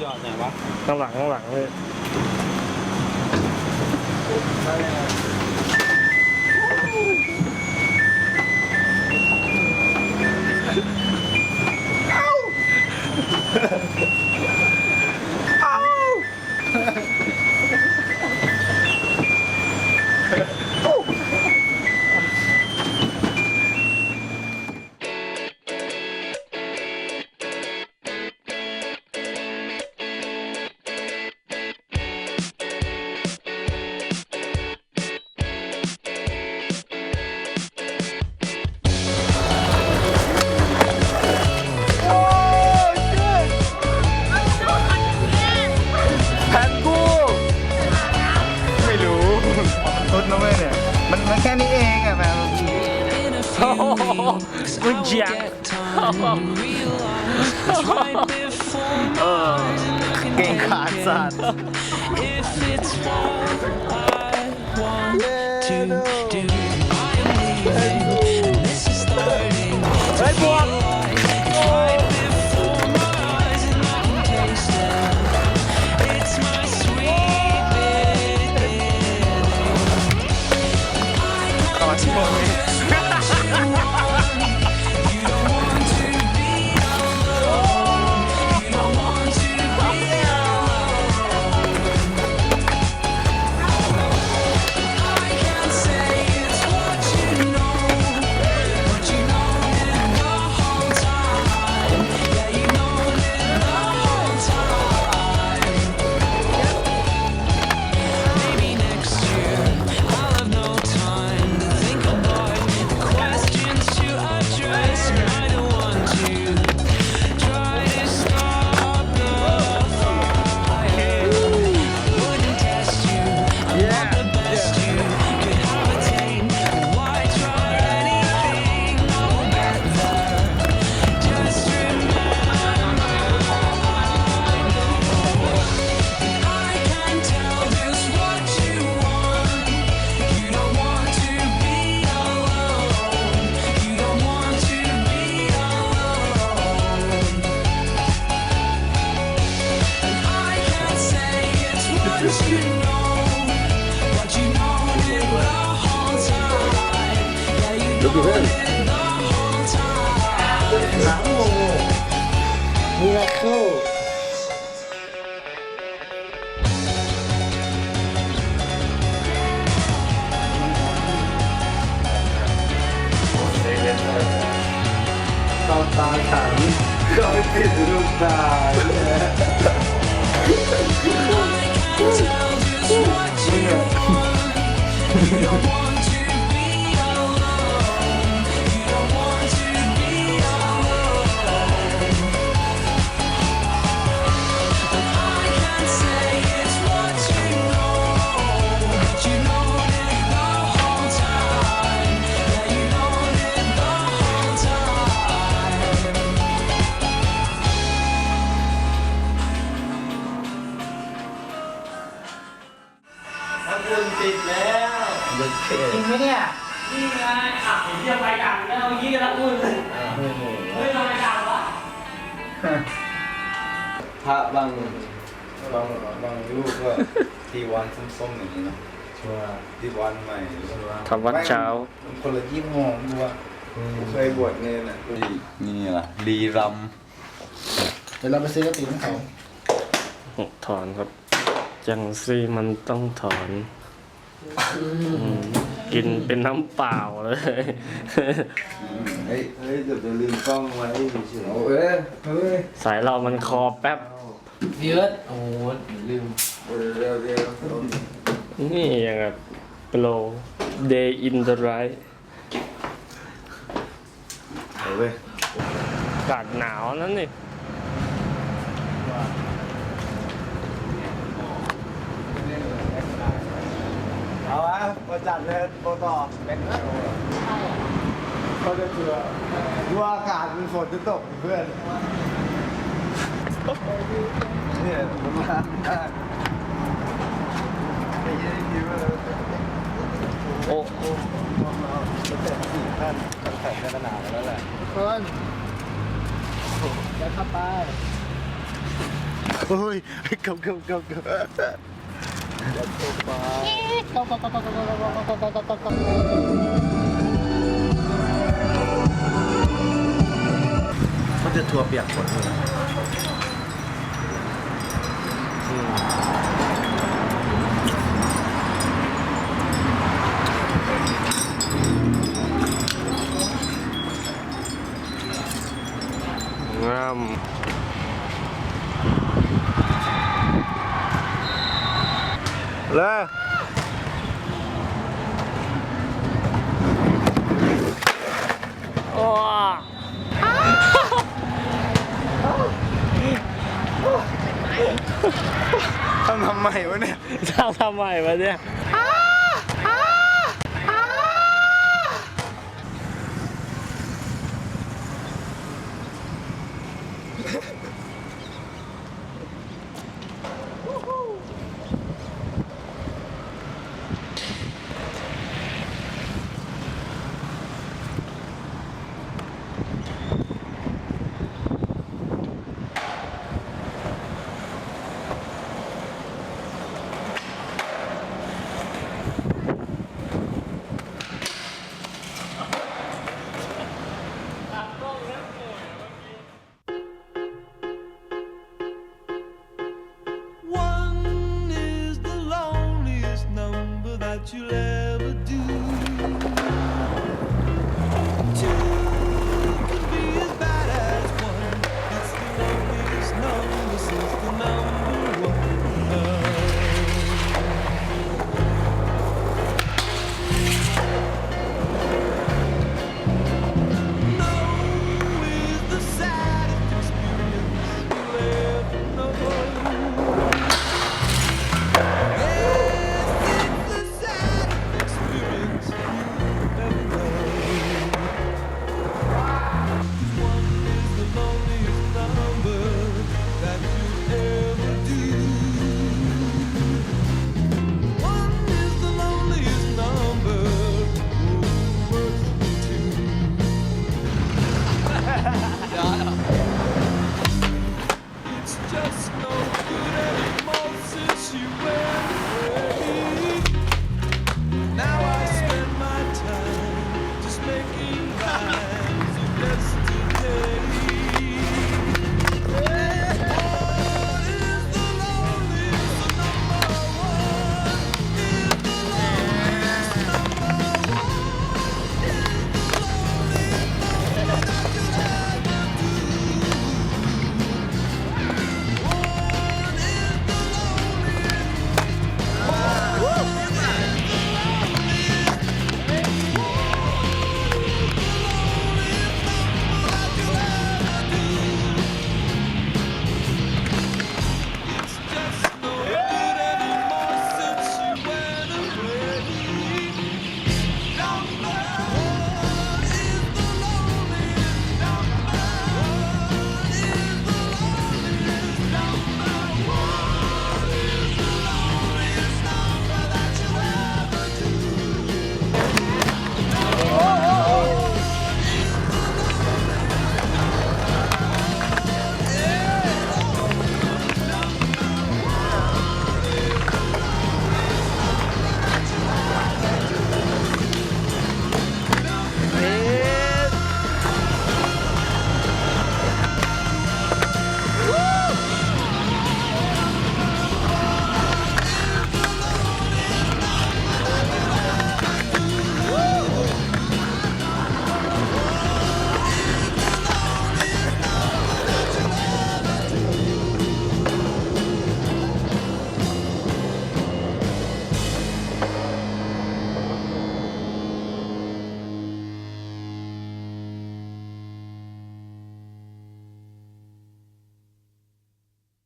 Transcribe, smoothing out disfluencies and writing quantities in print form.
หยอดไหนวะข้างหลังเลย แผนกูไม่รู้ทุดนะเว้ยเนี่ยมันแค่นี้เองอะแบบมึงเจียงเก่งขาดสัตว์เฮ้ยบวกตาฉันก็ไม่ติดลูกตาติดแล้วจริงไหมเนี่ยนี่ไงอ่ะเห็นเทียบไปกันแล้วเมื่อกี้กันละอุ่นเฮ้ยทำไมกันวะพระบางรูปก็ทีวันส้มๆอย่างนี้เนาะชัวทีวันใหม่ทำวัดเช้าคนละยี่ห้อดูว่าเคยบวชเนรน่ะนี่ล่ะรีรำเดี๋ยวเราไปซื้อกระติกน้ำแข็งถอนครับจังซี่มันต้องถอนกินเป็นน้ำเปล่าเลยเฮ้ยเดี๋ยวจะลืมกล้องไว้เฉยเฮ้ยสายเรามันคอแป๊บเยอะโอ้ลืมเร็วนี่อย่างแบบโปร day in the right เว้ยอากาศหนาวนั่นนี่เอาวะมาจัดเลยโปรต่อเป็นเขาจะเชื่อดูอากาศมันฝนจะตกเพื่อนเนี่ยมันมาไอ้ยี่นี่ว่าโอ้แต่สี่ท่านแข่งกันหนาแล้วแหละเพื่อนเดี๋ยวขับไป โอ้ยเกับมันจะทัวเปียกฝนเลยงามเลย โอ้ ทำไมวะเนี่ย จะทำไมวะเนี่ยOne is the loneliest number that you'll ever do. Two can be as bad as one. It's the loneliest number since the number one. No is the saddest experience you'll ever know. It's just no